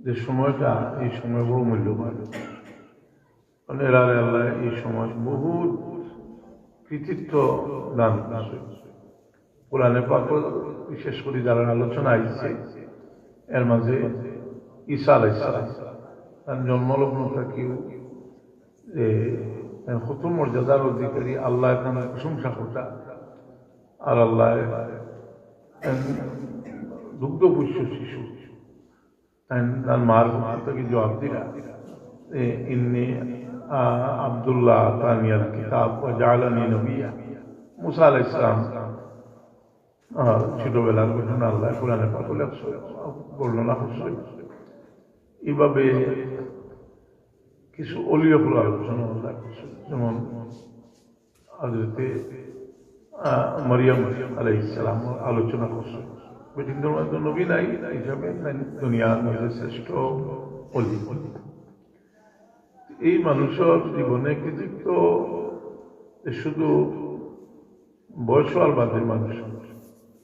যে সময়টা এই সময় বড় মূল্যবান। এর আল্লাহ এই সময় বহুত কৃতিত্ব দান করছে। কোরআনে পাক বিশেষ করে যারা আলোচনা আসছে এর মাঝে ঈসা আলাইহিস সালাম তার জন্মলগ্ন থেকেও যে কত মর্যাদার অধিকারী, আল্লাহ এখানে প্রশংসা করতা। আর আল্লাহ দুগ্ধপুষ্য শিশু তার মার থেকে জবাব দিলা ইন্নি আব্দুল্লাহ তানিয়াল কিতাব জালানি নবিয়া। মুসা আলাইহিস সালাম ছোটবেলার ঘটনা আল্লাহ কোরআনে পাক বর্ণনা করছে। এইভাবে কিছু অলিয়ফুল আলোচনা আল্লাহ করছে, যেমন হযরতে মারিয়াম আলাইহিস সালাম আলোচনা করছে। বেটিদের মধ্যে নবী নাই হিসাবে দুনিয়ার মধ্যে শ্রেষ্ঠ অলি। এই মানুষের জীবনে কৃতিত্ব শুধু বয়স হওয়ার বাদে মানুষ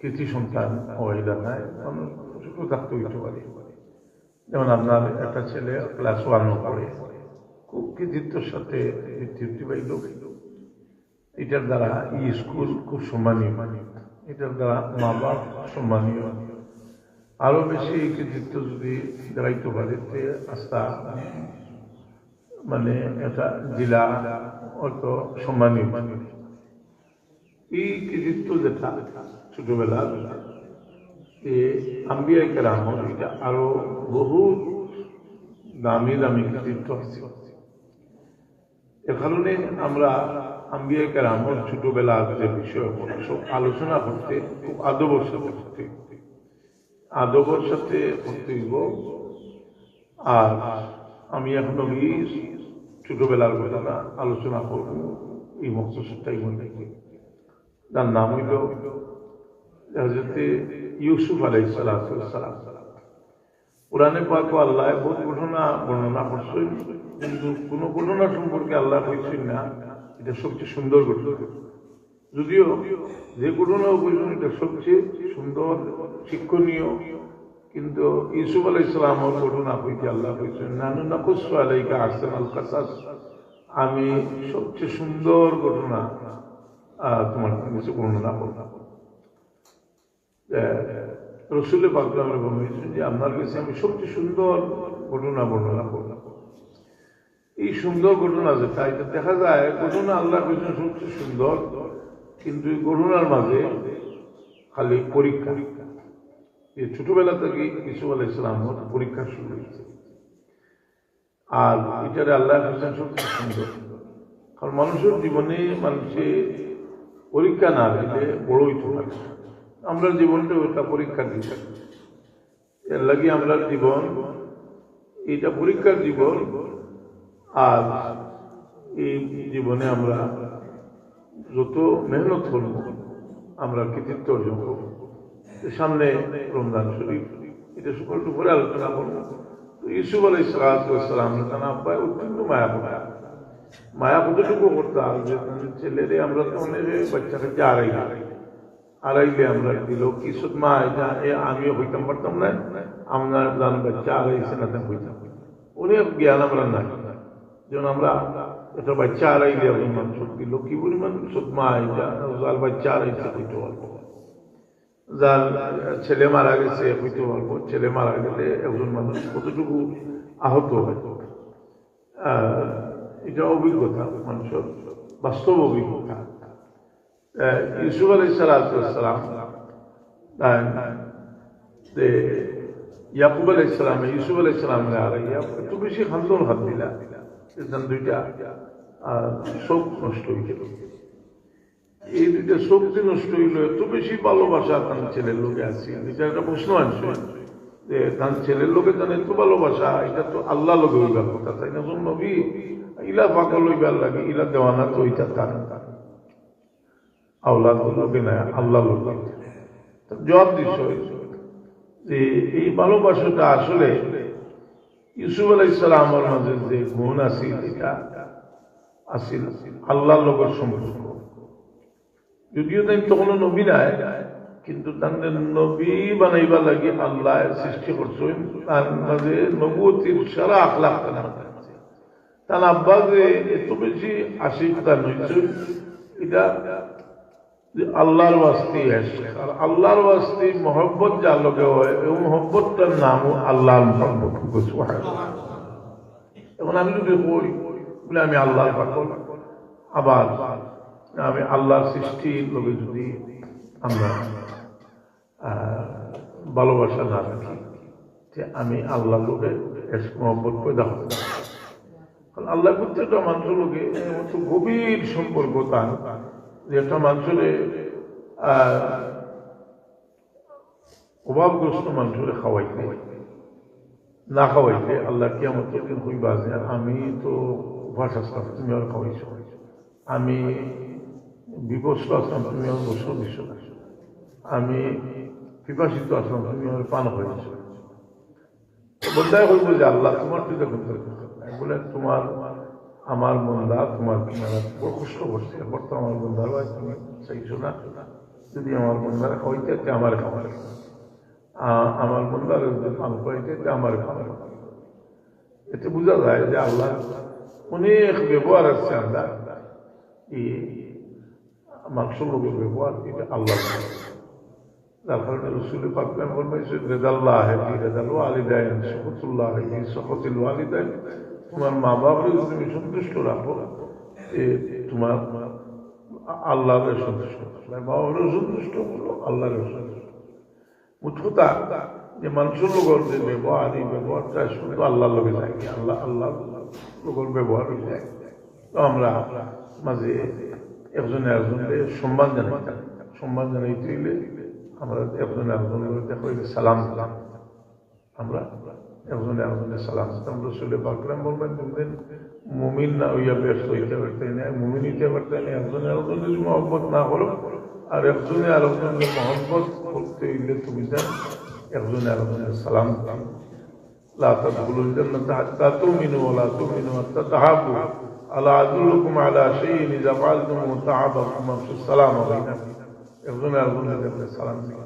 কৃতি সন্তান হইলা নাই, মানুষ শুধু থাকতে হইতে পারে। যেমন আপনার একটা ছেলে ক্লাস 1 পড়ে, খুব কৃতিত্বের সাথে বৃত্তি পাইল, এটার দ্বারা এই স্কুল খুব সম্মানীয়, এটার দ্বারা মা বাপ সম্মানীয়। আরো বেশি কৃতিত্ব যদি দেখাইতে পারে আস্থা মানে এটা জেলা হয়তো সম্মানীয়। এই কৃতিত্ব যেটা ছোটবেলা আম্বিয়া কেরাম এটা আরো বহু দামি দামি কৃতিত্ব আছে। এ কারণে আমরা আম্বিয়া কেরামর ছোটবেলার যে বিষয় সব আলোচনা করতে খুব আদবের সাথে করতে হইব। আর আমি এখন ছোটবেলার ঘটনা আলোচনা করব এই মকসদটাই মনে রাখি। তার নাম হইল হযরতে ইউসুফ আলাইহিস সালাম। কোরআনে পাক আল্লাহ বহুত ঘটনা বর্ণনা করছেন, কিন্তু কোন ঘটনা সম্পর্কে আল্লাহ কইছেন না এটা সবচেয়ে সুন্দর ঘটনা। যদিও যে ঘটনা বলছেন এটা সবচেয়ে সুন্দর শিক্ষণীয়, কিন্তু ইউসুফ আলাইহিস সালামের ঘটনা কইতে আল্লাহ কইছেন নানু নাকুসু আলাইকা আহসানাল কাসাস, আমি সবচেয়ে সুন্দর ঘটনা তোমার কাছে বর্ণনা করব। রাসূল পাক বলেছেন যে আপনার কাছে আমি সবচেয়ে সুন্দর ঘটনা বর্ণনা করব। এই সুন্দর ঘটনা যেটা এটা দেখা যায় ঘটনা আল্লাহ কইছেন সবচেয়ে সুন্দর, কিন্তু এই ঘটনার মাঝে খালি পরীক্ষা। ছোটবেলা থেকে ইউসুফ আলাইহিস সালামের পরীক্ষা শুরু হয়েছে, আর এটারে আল্লাহ কইছেন সবচেয়ে সুন্দর। কারণ মানুষের জীবনে মানুষে পরীক্ষা না দিলে বড়ই তো পারে। আমরা জীবনটা ওটা পরীক্ষা দিতে, এর লাগে আমরা জীবন এটা পরীক্ষার জীবন। আর এই জীবনে আমরা যত মেহনত করব আমরা কৃতিত্ব অর্জন করব। সামনে রমজান শরীফ, এটা সকলটু পরে আলোচনা করবো। ইউসুফ আলাইহিস সালাম আব্বা অত্যন্ত মায়া কতটুকু করতাম যে ছেলেরে আমরা তো বাচ্চা কাছে আড়াইলে আমরা দিল কি মা এটা আমিও হইতাম পারতাম না, আমরা জান বাচ্চা আড়াইছে না হইতাম অনেক জ্ঞান আমরা নাই, যেমন আমরা এটা বাচ্চা আড়াইলে মানুষ দিল কি পরিমাণ মা এটা যার বাচ্চা আড়াইছে হইতে পারবো, যার ছেলে মারা গেছে হইতে পারবো। ছেলে মারা গেলে একজন মানুষ কতটুকু আহত হয়, এটা অভিজ্ঞতা, মানুষের বাস্তব অভিজ্ঞতা। ইউসুফ আলাইহিস সালাম ইয়াকুব আলাইহিস সালাম ইউসুফ আলাইহিস সালামের আড়াইয়া একটু বেশি খান্দন হাত দিলা, দুইটা শোক নষ্ট হয়ে গেল। এই দুইটা শক্তি নষ্ট হইল, এত বেশি ভালোবাসা তার ছেলের লোকে আছে। এটা একটা প্রশ্ন আছে যে তার ছেলের লোকে জানে এত ভালোবাসা, এটা তো আল্লাহ লোকে হইবার কথা, তাই না? নবী ইলা পাকা লইবার লাগে, ইলা দেওয়ানা তো ওইটা তার আওলাদ লোকে না, আল্লাহ লোক। জবাব দিস যে এই ভালোবাসাটা আসলে ইউসুফ আলাইহিস সালামের মাঝে যে গুণ আছে এটা আসিল আল্লাহর লোকের সম্পর্ক। যদিও তাই তখন নবী নাই, কিন্তু তাদের নবী বানাইবা লাগি আল্লাহ সৃষ্টি করছেন তার মাঝে নবুয়তির সারা আখলাক তার আব্বা যে এত বেশি আশিক তার হয়েছে এটা আল্লাহর ওয়াস্তে আর আল্লাহর ওয়াস্তে মহব্বত যার লোকে হয় এই মহব্বতটার নাম আল্লাহর মহব্বত। এখন আমি যদি বলি বলে আমি আল্লাহর পাগল, আবার আমি আল্লাহর সৃষ্টির লোকে যদি আমরা ভালোবাসা না রাখি যে আমি আল্লাহ লোকে মহব্বত পয়দা হবে। আল্লাহ প্রত্যেকটা মানুষের লোকে গভীর সম্পর্ক তার যে একটা মানুষের অভাবগ্রস্ত মানুষের খাওয়াইতে না খাওয়াইতে আল্লাহ কি আমার দিন হইবা যে আমি তো উপাস আসতাম তুমি আর খাওয়াইছ, আমি বিবস্ত আসলাম তুমি আর বসো বিশ্ব, আমি পিপাসিত আসলাম তুমি আর পান হয়েছ। বোধহয় হইব যে আল্লাহ তোমার তুই দেখুন বলে তোমার আমার বন্ধা তোমার বড় কষ্ট করছে, বর্তমান আমার বন্ধার ভাই তুমি চাইছো না, যদি আমার বন্ধারা খাওয়াইতে আমার খাবার, আমার বন্ধার পান খাওয়াইতে আমার খাবার। এতে বোঝা যায় যে আল্লাহ অনেক ব্যবহার আছে আমরা এই মানুষের লোকের ব্যবহার এটা আল্লাহ। যার কারণে রসুল পাক ফরমাইছে রেদাল্লাহ রেদাল ওয়ালিদাইন সুখতুল্লাহ সুখতুল ওয়ালিদাইন, তোমার মা বাবাকে তুমি সন্তুষ্ট রাখো তোমার আল্লাহকে সন্তুষ্ট, বাবারও সন্তুষ্ট হলো আল্লাহরেও সন্তুষ্ট। মুখ্যতা যে মানুষের লোকের যে ব্যবহার এই ব্যবহারটা শুধু আল্লাহর লোকে যায়, আল্লাহ আল্লাহ লোকের ব্যবহার হয়ে যায়। তো আমরা মাঝে একজনে একজনকে সম্মান জানাইতাম, সম্মান জানাইতে গেলে আমরা একজনে একজনের দেখো সালাম দিলাম, আমরা একজনে একজনের সালাম দিতাম। রসুল পাকরাম বলবেন বলতেন মুমিন না হইয়া ব্যস্ত হইতে পারতেন না, মুমিন হইতে পারতেন না একজনে একজনের মহব্বত না করো, আর একজনে আর একজনের মহব্বত করতে হইলে তুমি দেন একজনে একজনের সালাম দিতাম। লা তাদখুলুল জান্নাতা হাত্তা তুমিনু ওয়া লা তুমিনু হাত্তা তাহাব্বু আলা আদুল্লুকুম আলা শাইইন ইযা ফাআলতুমু তাহাব্বাকুম আফশুস সালামা বাইনাকুম। একজনে একজনের সালাম দিবা,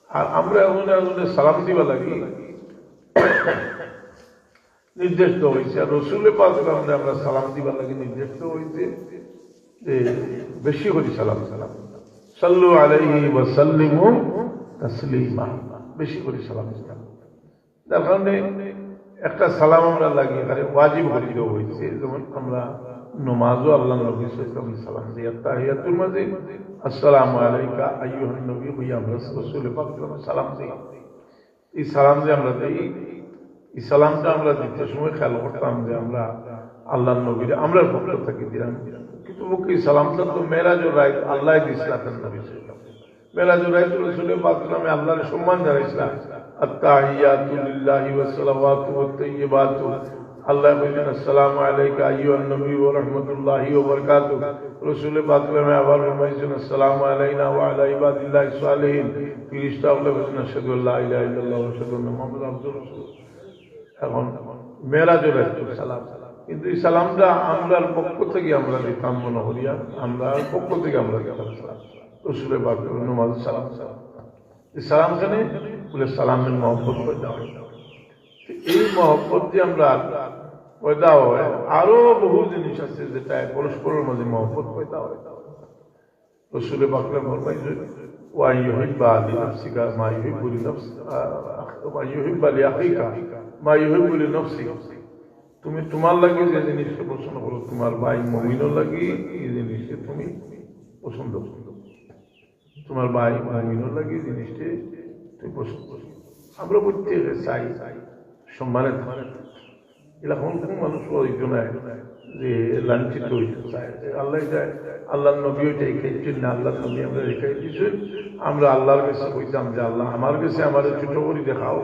আর আমরা একজনে একজনের সালাম দিবা লাগি নির্দেশ দেওয়া হয়েছে। আর রসুল পাক আমরা সালাম দিবার লাগে নির্দেশ দেওয়া হয়েছে যে বেশি করে সালাম সালাম সাল্লু আলাইহি ওয়া সাল্লিমু তাসলিমা, বেশি করে সালাম সালাম। যার কারণে একটা সালাম আমরা লাগি এখানে ওয়াজিব করে দেওয়া হয়েছে। যেমন আমরা নমাজও আল্লাহ নবী সাল্লাল্লাহু আলাইহি সাল্লাম দিয়ে তাহিয়াতুল মাঝে আসসালামু আলাইকা আইয়ুহান নবী হইয়া আমরা রসুল পাক সালাম দিই। এই সালাম যে আমরা দিই, এই সালামটা আমরা দিতে সময় খেয়াল করতাম যে আমরা আল্লাহ নবীর আমরা পক্ষ থেকে দিলাম, কিন্তু এই সালামটা তো মেরাজুর রায় আল্লাহ দিয়েছিলেন নবী মেরাজুর রায় রসুলের পাকরামে আল্লাহর সম্মান জানাইছিলাম। আত্তাহিয়াতু লিল্লাহি ওয়া সালাওয়াতু ওয়াত তাইয়্যিবাতু, আল্লাহ বলেন আসসালামু আলাইকা আইয়ুহান নবী ওয়া রাহমাতুল্লাহি ওয়া বারাকাতুহু। রসুলের পাকরামে আবার বলেন আসসালামু আলাইনা ওয়া আলা ইবাদিল্লাহিস সালিহিন। ফিরিস্তা বলেন আশহাদু আল্লা ইলাহা ইল্লাল্লাহ ওয়া আশহাদু আন্না মুহাম্মাদান আবদুহু ওয়া রাসূলুহু। এখন মেরাজের সালাম, কিন্তু এই সালামটা আমরার পক্ষ থেকে আমরা দিতাম মনে করিয়া, আমরা পক্ষ থেকে আমরা দিতাম সালাম রসুলের পাকরামে নমাজ সালাম সালাম। এই সালামখানে বলে সালামের মহব্বত পয়দা হয়। এই মহব্বত যে আমরা পয়দা হয়, আরো বহু জিনিস আছে যেটা পরস্পরের মধ্যে মহব্বত পয়দা হয়। রসুলের পাকরাম ফরমাইছে ওয়া ইউহিব্বা লিনাফসিকা মা ইউহিব্বু লিনাফসিকা ওয়া ইউহিব্বা লিআখিকা মা ইউহিব্বু লিনাফসিকা। তুমি তোমার লাগি যে জিনিসটা পছন্দ করো, তোমার ভাই মুমিনের লাগি এই জিনিসটা তুমি পছন্দ করো, তোমার ভাই মুমিনের লাগি জিনিসটা তুমি পছন্দ করো। আমরা প্রত্যেকে চাই সম্মানের এরকম কোন মানুষ প্রয়োজন যে লাঞ্ছিত হইতে চায়। আল্লাহ চায় আল্লাহ নবী ওইটা রেখাইছেন না, আল্লাহ নবী আমরা রেখাই দিয়েছেন। আমরা আল্লাহর কাছে কইতাম যে আল্লাহ আমার কাছে আমার ছোট করে দেখাও,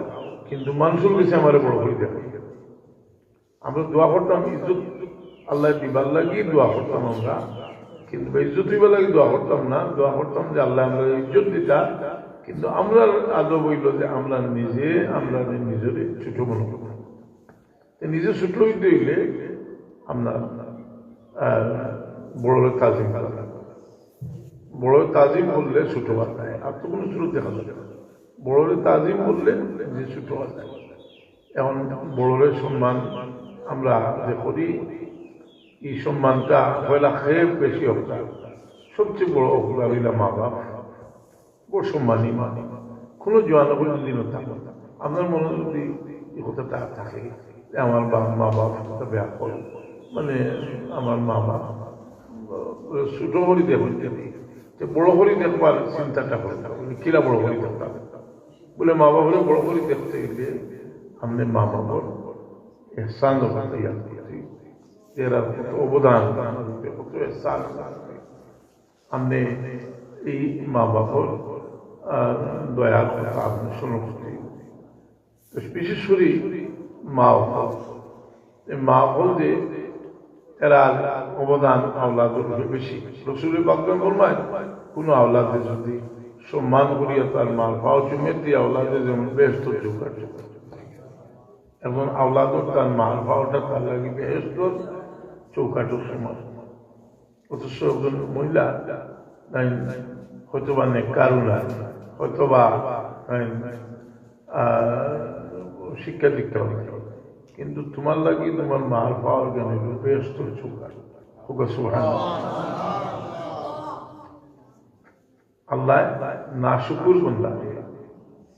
কিন্তু মানুষের কাছে আমার বড় করে দেখাও। আমরা দোয়া করতাম ইজ্জত আল্লাহ দিবার লাগিয়ে দোয়া করতাম আমরা, কিন্তু ইজ্জত দিবার লাগে দোয়া করতাম না। দোয়া করতাম যে আল্লাহ আমরা ইজ্জত দিতা, কিন্তু আমরা আদব হইল যে আমরা নিজে আমরা নিজের ছোট মনে করব। নিজে ছোট হইতে হইলে আমরা বড় তাজিম করা, বড় তাজিম বললে ছোট বার্তায় আর তো কোনো ছোট দেখা যাবে না। বড়রে তাজিম বললে যে ছোট বার্তায়। এখন বড়রের সম্মান আমরা যে করি, এই সম্মানটা পয়লা খেয়ে বেশি অবদান। সবচেয়ে বড় অবদান হইল মা বাপ, বড় সম্মানী মা। কোনো জোয়ানবীর দিনও থাকবে না। আপনার মনে যদি এই কথাটা থাকে আমার মা বাপ বেয়া কর, মানে আমার মা বাপ ছোট হরি দেখুন, বড় হরি দেখবার চিন্তাটা করে না, কিরা বড় হরি দেখতাম বলে মা বাবার বড় হরি দেখতে গেলে আমাদের মা বাবার এহসান এরা কত অবদান, কত এহসান আপনি এই মা বাবার দয়ার কথা আপনি শুনুন। বিশেষ করে মা হল যে এরা অবদান আওলাদের বেশি। রসুলের বাগদান ফরমায় কোন আওলাদে যদি সম্মান করিয়া তার মাল পাও চুমে দিয়ে আওলাদে যেমন বেহস্ত চৌকাট, এবং আওলাদর তার মাল পাওয়াটা তার লাগে বেহস্ত চৌকাটের সমান। অথচ একজন মহিলা হয়তোবা নেকারুনা, হয়তোবা শিক্ষা দীক্ষা, কিন্তু তোমার লাগি তোমার মাল পাওয়ার জন্য ব্যস্ত চৌকাট। আল্লাহ না শুকুর বন্দা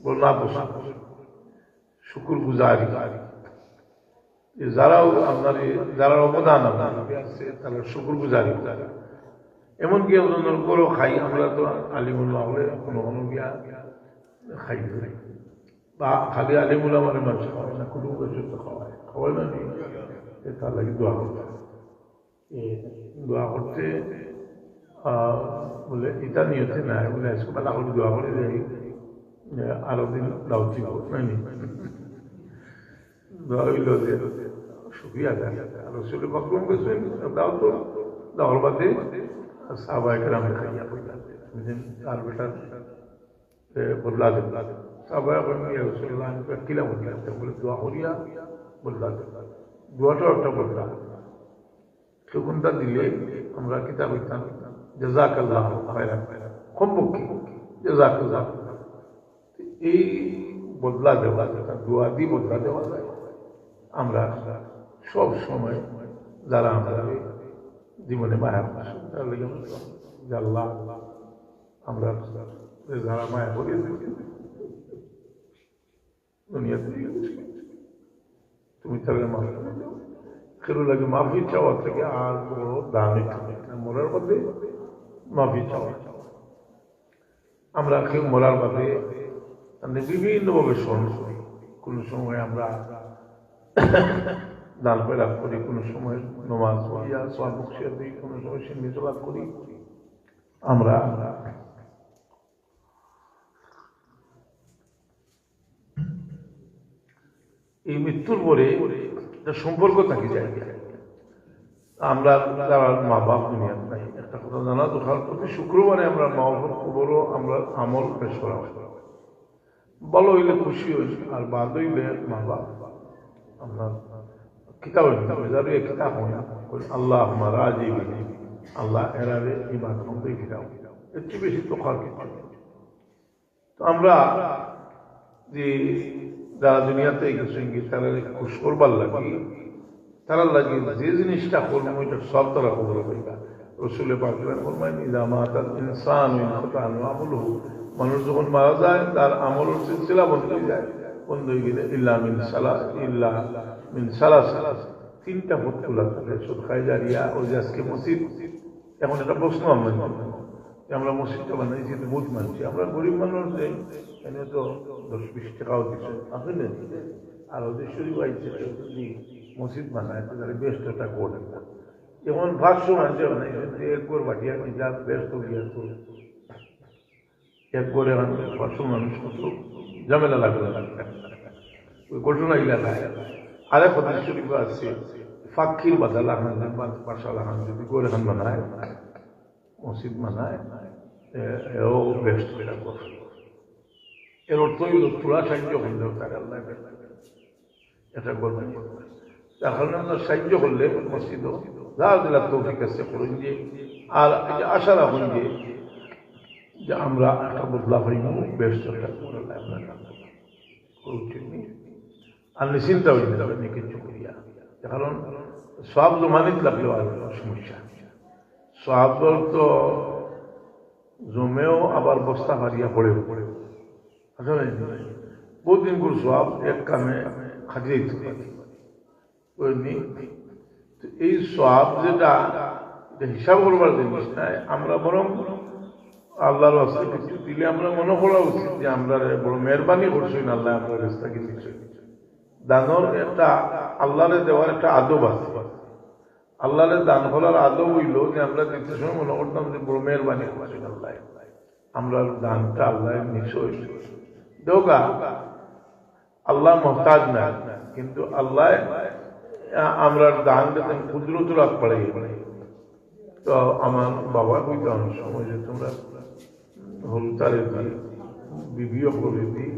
বল না বসা শুকুর গুজারি, যারাও আপনার যারা অবদান আছে তারা শুকুর গুজারি। এমনকি আপনার বড় খাই, আমরা তো আলিমুল্লাহ হলে কোনো কোনো গিয়া খাই বা খালি আলিমুল্লাহ মানে মানুষ খাওয়ায় না, কোনো কিছু তো খাওয়ায় খাওয়ায় না, তার লাগে দোয়া করতে। দোয়া করতে বলে এটা নিয়েছে না, বলে বেলা করে দোয়া করে যাই আরো দিন দাও দিব নাইনি দোয়া হইল যে সুখিয়া যায় আর রসুল বকরম গেছেন দাও তো দাওয়ার বাদে সাহাবায়ে কেরাম খাইয়া বললেন তার বেটার বদলা দেন। সাহাবায়ে কেরাম ইয়া রাসূলুল্লাহ কিলা বললেন, বলে দোয়া করিয়া বদলা দেন। দোয়াটাও একটা বদলা, সেগুনটা দিলে আমরা কিতাব হইতাম জাযাকাল্লাহ খায়রান, কমপক্ষে জাযাকাল্লাহ। এই বদলা দেওয়া, দোয়া দিয়ে বদলা দেওয়া যায়। আমরা সব সময় যারা আমরা জীবনে মায়া তার লেগে আল্লাহ আমরা যারা মায়া করি দুনিয়াতে তুমি তাহলে মাফ খেরু লাগে, মাফি চাওয়া থেকে আর বড় দান মরার মধ্যে মাফি চাওয়া। আমরা কেউ মরার বাদে বিভিন্নভাবে স্মরণ করি। কোনো সময় আমরা দান পেরাত করি, কোনো সময় নমাজ পড়িয়া সোয়াব বকশিয়া দিই, কোনো সময় সিন্নি তোলাত করি। আমরা এই মৃত্যুর পরে একটা সম্পর্ক থাকি যায়। আমরা যারা মা বাপ দুনিয়ার নাই, একটা কথা জানা দরকার, প্রতি শুক্রবারে আমরা মা বাবার কবরও আমরা আমল পেশ করা ভালো হইলে খুশি হইল, আর বাদ হইলে মা বাপ আপনার কিতাব কিতাব আল্লাহ আমার রাজি আল্লাহ এরারে ইমান কিতাব এর চেয়ে বেশি তো খাওয়ার কিতাব। তো আমরা যে যারা দুনিয়াতে গেছেন তারা খুশ করবার লাগে, তারা লাগে যে জিনিসটা করবো ওইটা সব তারা খবর পাইবা। রসুলে পাকলেন ফরমায় ইযা মাতাল ইনসানু ইনকাতা আমালুহু, মানুষ যখন মারা যায় তার আমলের সিলসিলা বন্ধ হয়ে যায়। বন্ধ হয়ে গেলে ইল্লা মিন সালাস, তিনটা পথ খোলা থাকে, সদকায়ে জারিয়া। ওই যে আজকে মসজিদ, এখন একটা প্রশ্ন আমরা মসজিদটা বানাইছি, বহুত মানছি আমরা গরিব মানুষ, এনে তো 10-20 টাকাও দিচ্ছে আসলে, আর ওদের শরীফ আইছে যদি মসজিদ বানায় তাহলে বেস্ট একটা কোড যেমন 500 মানুষে বানাইছে, এক করে বাটিয়া যা ব্যস্ত গিয়া এক করে 500 মানুষ কত ঝামেলা লাগবে, ওই ঘটনা এলাকায়। আরেক হদিস শরীফ আছে ফাকির বাদালা বাসালা খান যদি গোরে খান বানায় মসজিদ বানায়, এও বেস্ট এটা করছে। এর অর্থ হইল তোরা সাহায্য করলে তার আল্লাহ এটা করবেন। তার কারণে আমরা সাহায্য করলে মসজিদও যা দিলা তৌফিক আছে করুন যে, আর আশা রাখুন যে যে আমরা একটা বদলা হইব বেশ আর নিশ্চিন্তা হইতে যাবে কিছু করিয়া, কারণ সব জমানিত লাগলেও আর সমস্যা, সব তো জমেও আবার বস্তা ফারিয়া পড়েও আসলে বহুদিন করে সব এক কামে খাটিয়ে দিতে পারি। এই সব যেটা হিসাব করবার জিনিস নাই, আমরা বরং আল্লাহর রাস্তায় কিছু দিলে আমরা মনে করা উচিত যে আমরা বড় মেহরবানি করছেন আল্লাহ আমরা রাস্তাকে দিচ্ছে। দানর একটা আল্লাহরে দেওয়ার একটা আদব আছে, আল্লাহরে দান করার আদব হইল যে আমরা দিতে সময় মনে করতাম যে বড় মেহরবানি করছেন আল্লাহ, আমরা দানটা আল্লাহ নিশ্চয় দেওগা। আল্লাহ মহতাজ না, কিন্তু আল্লাহ আমরা দান দিতেন কুদরত রাত পড়ে। তো আমার বাবা কইতে অনেক সময় যে তোমরা হলুতারে দিই বিবিও করে দিই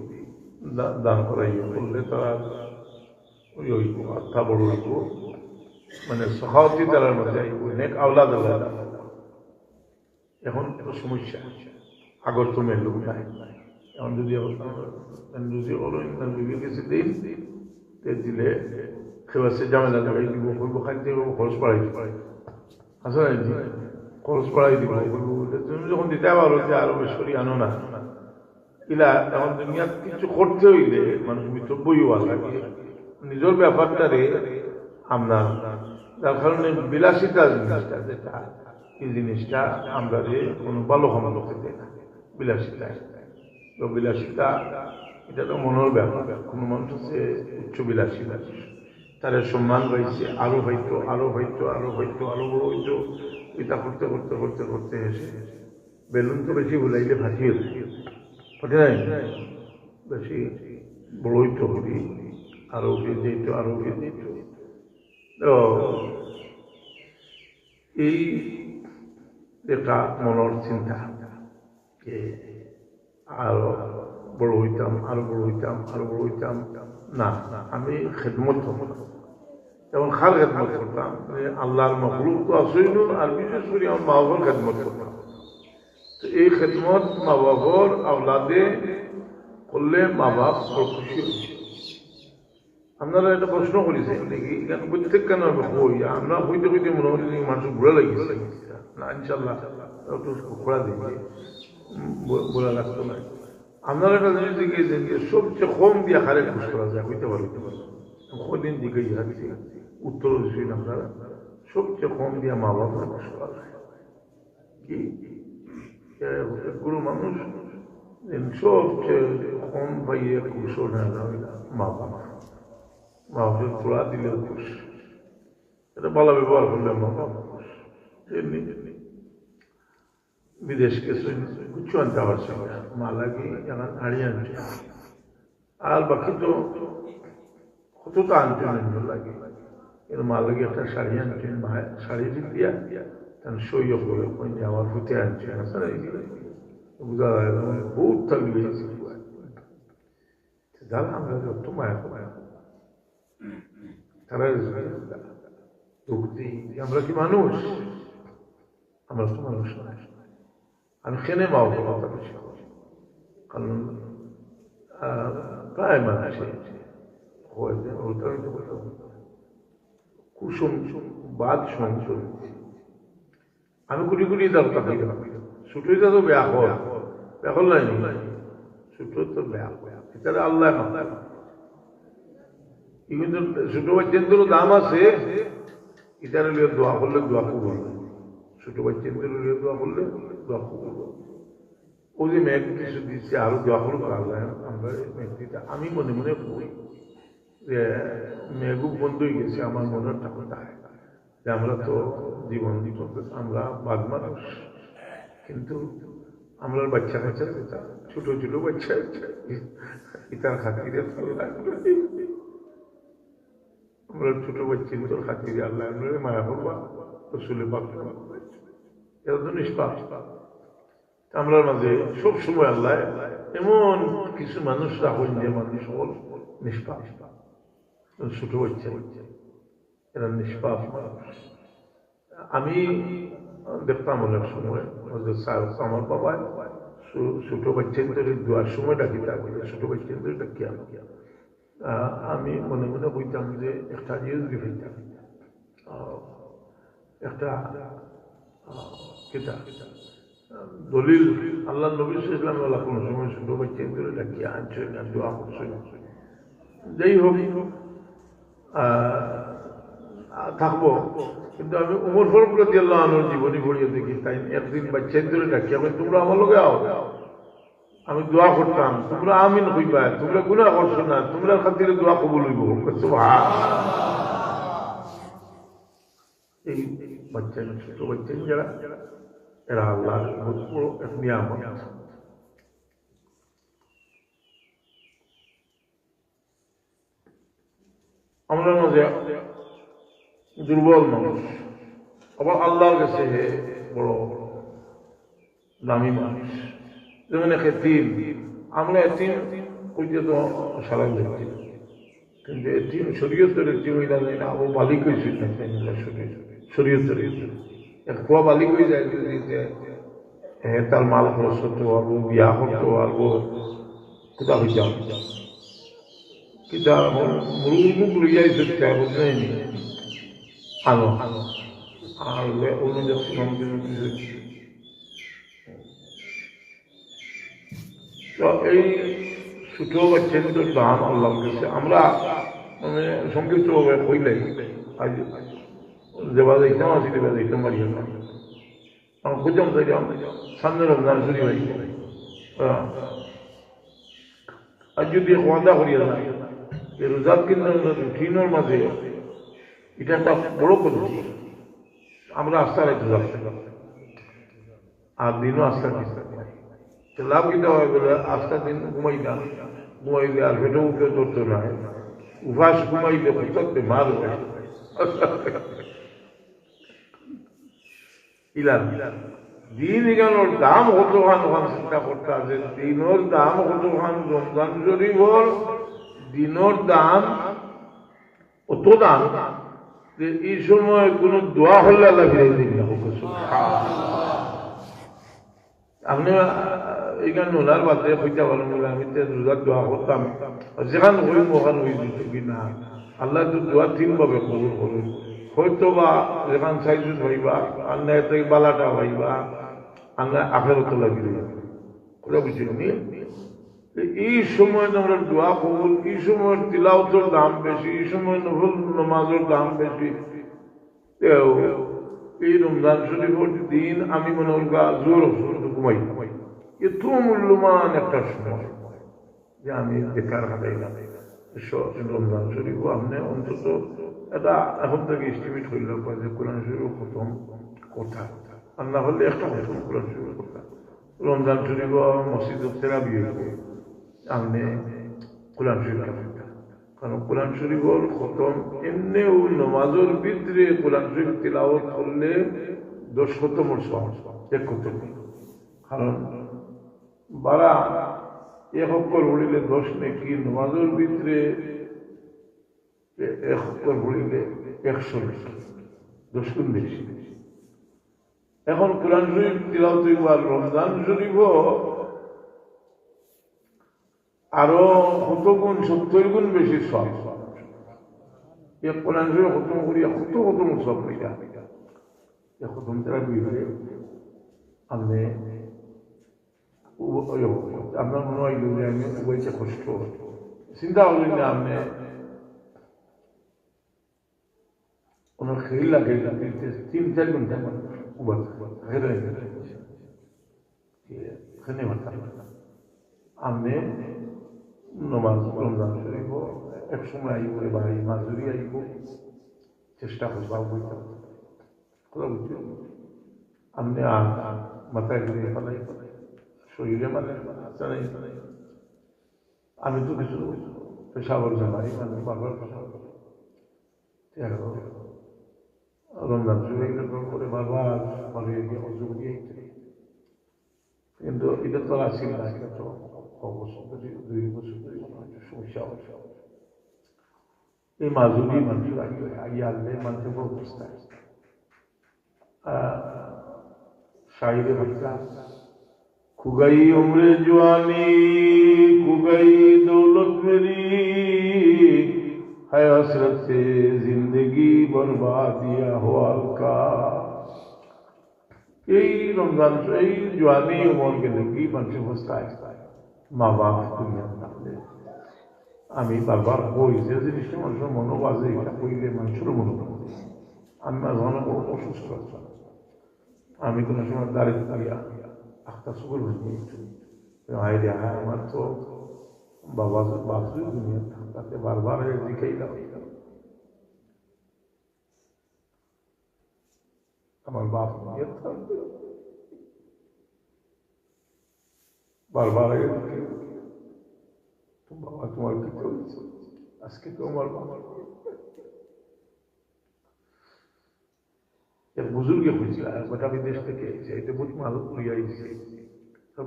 দান করাইও করলে তারা ওই ওই আস্থা বড় হইব, মানে সহায়তি তারার মধ্যে অনেক আওলাদ আল্লাহ। এখন সমস্যা আগর তো মেল নাই, এখন যদি বিবির কাছে দিন দিলে খেয়ে জামেলা লাগাই দিব, করবো খাইতে খরচ বাড়াই আসলে খরচ বাড়াই দিব। তুমি যখন দিতে পারো যে আরো বেশ করি আনো না ইলা, এখন দুনিয়া কিছু করতে হইলে মানুষ মিতব্যই লাগে নিজের ব্যাপারটারে আপনার, যার কারণে বিলাসিতা জিনিসটা যেটা এই জিনিসটা আমরা যে কোনো ভালো ক্ষমতা করতে দেয় না। বিলাসিতা তো বিলাসিতা এটা তো মনের ব্যাপার, কোনো মানুষ হচ্ছে উচ্চ বিলাসিতা, তারা সম্মান পাইছে আরো হইতো আরো হইতো আরো হইতো আরো বড় হইতো, এটা করতে করতে করতে করতে এসে বেলুন তো বেশি ভুলাইলে ফাঁসিয়ে নাই, বেশি বড় হইতো করি আরো উঠিয়ে দিত আরো উঠিয়ে দিত। তো এই একটা মনের চিন্তা আরো বড় হইতাম আরো বড় হইতাম আরো বড় হইতাম না, আমি খেদমত যেমন খাল খেদমত করতাম, আল্লাহর মখলুক তো আসই নুন, আর বিশেষ করে আমার মা বাবার খেদমত করতাম। তো এই খেদমত মা বাবার আওলাদে করলে মা বাপ খুশি হচ্ছে। আপনারা একটা প্রশ্ন করেছেন দেখি কেন প্রত্যেক কেন হই আমরা হইতে হইতে মনে করি মানুষ ঘোরা লাগিয়েছে না, ইনশাল্লাহ একটু ঘোরা দিকে বলা লাগতো না। আপনারা একটা জিনিস দিকে সবচেয়ে কম দিয়ে হারে খুশ করা যায় হইতে পারে, কদিন দিকে যাচ্ছি উত্তর দিন আপনারা সবচেয়ে কম দিয়ে মা বাবা খুশ করা যায় কি গুরু মানুষ সবচেয়ে কম পাইয়ে খুশ না মা বাবা, মা বাবা তোলা দিলেও খুশ, এটা ভালো ব্যবহার করলে মা বাবা খুশ। এমনি বিদেশ কিছু কিছু আনতে পারছে মা লাগে এখন হারিয়ে আনছে, আর বাকি তো কতটা আনতে লাগে এর মা লাগে একটা শাড়ি আনছেন, শাড়ি দিয়া তখন সই করে আমার ফুটে আনছে বোঝা যায় বহুত থাকলে যারা আমরা যত মায়া মায়া তারা দুঃখ দিই, আমরা কি মানুষ? আমরা তো মানুষ নয়। আমি কেনে মাও কথা বেশি, কারণ প্রায় মানুষ কুসুম বাদ সংসদ আমি কুটি কুটি দরকার ছুটিটা তো বেয়া হল বেহল নাই, ছুটো তো বেয়া এটা আল্লাহ কিন্তু ছোট বাচ্চাদেরও দাম আছে, এটার লিয়ে দোয়া করলে দোয়া কবুল, ছোট বাচ্চাদের লিয়ে দোয়া করলে দোয়া কবুল। ও যে মেঘ কিছু দিচ্ছে আরো দোয়া করুক আল্লাহ, আমরা মেঘটিটা আমি মনে মনে করি যে মেঘু বন্ধ হয়ে গেছে আমার মনের ঠাকুরটা, যে আমরা তো জীবন আমরা বাদ মানুষ, কিন্তু আমরা বাচ্চা কাচ্চা ছোট ছোট বাচ্চা ইতার খাতিরে আমরা ছোট বাচ্চা তোর খাতিরে আল্লাহ মায়া করবা রসুলের পাক এটা তো নিষ্পাপ। আমরা মাঝে সব সময় আল্লাহ এমন কিছু মানুষ রাখুন যে মানুষ সকল নিষ্পাপ, ছোট বাচ্চা এরা নিষ্পাপ মানুষ। আমি দেখতাম অনেক সময় আমার বাবা ছোট বাচ্চাদের দোয়ার সময় ডাকি থাকবে ছোট বাচ্চাদের ডাকি আমি মনে মনে বলতাম যে একটা জিনিস দিতাম একটা কেটা দলিল আল্লাহ নবী ইসলাম কোন সময় ছোট বাচ্চাদের ডাকি আনছেন না দোয়া করছেন যাই হোক থাকবো কিন্তু আমি উমর ফারুক রাদিয়াল্লাহু আনহুর জীবনী পড়িয়ে দেখি তাই একদিন বাচ্চাদের ডাকি আমি তোমরা আমার লগে আও আমি দোয়া করতাম তোমরা আমিন হইবা তোমরা গুনাহ করছো না তোমরা খাতিরে দোয়া কবুল হইব এই বাচ্চা ছোট বাচ্চা যারা এরা আল্লাহ বহুত বড় এক নিয়ামত আমরা মাঝে দুর্বল মানুষ আবার আল্লাহর কাছে বড় দামি মানুষ যেমন এতিম আমরা এতিম কইতে তো সারা দেখছি কিন্তু এতিম শরীয়তের এতিম হইলা যায় না আবু মালিক হয়েছে শরীয়তের এক কুয়া মালিক হয়ে যায় যদি তার মাল খরচ করতে পারবো বিয়া করতে পারবো কোথা হয়ে যাও কিতা মুরুগ লইয়াই সত্যি বুঝলেন আলো আর অন্য তো এই ছোট বাচ্চাদের দাম আল্লাহ কাছে আমরা মানে সংক্ষিপ্তভাবে কইলে আজ যেবা যাইতাম আসি দেবা যাইতাম পারিও না আমার খুঁজতাম যাইতাম সামনে রমজান শুরু হয়ে আর যদি ওয়াদা করিয়া না এই রোজার কিন্তু রুটিনের মাঝে এটা একটা বড় পদ্ধতি আমরা আস্থা রাখতে যাচ্ছি আর দিনও আস্থা রাখতে লাভ কিনা হয় বলে আস্থা দিন ঘুমাইলে আর পেটে উঠে ধরতে না উপাস ঘুমাইলে প্রত্যেককে মার দিন এখানোর দাম কত খান ওখান চিন্তা করতে আছে দিনের দাম কত খান রমজান শরীফর দিনের দাম অত দাম যে এই সময় কোন দোয়া হলে আল্লাহ ফিরে দিন না আপনি এইখানে ওনার বাদে হইতে পারেন বলে আমি রোজার দোয়া করতাম যেখানে হইম ওখানে হয়ে দিত কিনা আল্লাহ তো দোয়া তিনভাবে কবুল করুন হয়তো বা যেখান সাইজুন হইবা আল্লাহ থেকে বালাটা হইবা আল্লাহ আখেরত লাগিয়ে ওরা বুঝিনি এই সময় আমরা দোয়া কবুল এই সময় তিলাওয়াতের দাম বেশি এই সময় নফল নামাজের দাম বেশি এই রমজান শরীফের দিন আমি মনে হইবা জোর ঘুমাই এত মূল্যমান একটা সময় যে আমি বেকার হারাইলাম রমজান শরীফ আপনি অন্তত এটা এখন থেকে এস্টিমেট হইল যে কোরআন শরীফ প্রথম কথা আর না হলে একটা প্রথম কোরআন শরীফ কথা রমজান শরীফ মসজিদ তেরাবি হইব আপনি কোরআন শরীফ কারণ কোরআন শরীফর খতম এমনিও নমাজের ভিতরে কোরআন শরীফ তিলাওয়াত করলে 10 খতমের সওয়াব এক খতম কারণ বারা এক অক্ষর পড়িলে 10 নেকি নমাজের ভিতরে এক অক্ষর পড়িলে 100 নেকি 10 গুণ বেশি এখন কোরআন শরীফ তিলাওয়াত হইব আর রমজান শরীফও আরো কত গুণ 70 গুণ বেশি সব এক কোরআন শরীফ খতম করিয়া কত সব হইয়া খতম তারা বুঝলে আপনি আপনার মনে হয় যে আমি উবাইতে কষ্ট চিন্তা করলেন না আপনি ওনার খেয়ে লাগে 3-4 ঘন্টা উবা খেয়ে আপনি নমাজ রমজান শরীফ এক সময় আইব এবার এই মাজুরি আইব চেষ্টা করবা বইতে আপনি মাথায় ঘুরিয়ে ফেলাই শরীরে মানে আমি তো কিছু পেশাবর জানাই মানে বাবার রমজান শরীফ করে বারবার মানে অযোগ দিয়ে কিন্তু এটা তো আসছিল না এটা তো অবশ্যই 2 বছর সমস্যা এই মাজুরি মানুষ আগে আনলে মানুষের অবস্থা শাহিরে বাচ্চা खुगई उम्र जवानी खुगई दौलत मेरी है हसरत से जिंदगी बर्बादिया हवाल का। এই রমজান এই জোয়ানি উমর গেলে কি মানুষের অবস্থায় মা বাপ দুনিয়া থাকলে আমি বারবার বই যে জিনিসটা মানুষের মনে বাজে এটা কইলে মানুষের মনে বাজে। আমি মাঝে বড় অসুস্থ আমি কোনো সময় দাঁড়িয়ে দাঁড়িয়ে আখটা সুগর হাই রে হ্যাঁ আমার তো বাবা বাপরে দুনিয়া তাকে বারবার দিকেই দাও আমার বাপ বারবার বাবা তোমার কি করেছে আজকে তো আমার বাবা এক বুজুর্গে হয়েছিল গোটা বিদেশ থেকে এটা বহুত মাল লইয়া আইছে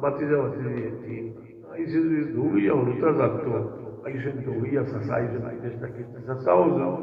বাতিজা আইসে যদি দৌড়িয়া হলুতা যাত আইসেন দৌড়িয়া চাষা আইসেন আইদেশটাকে চাষাও যাও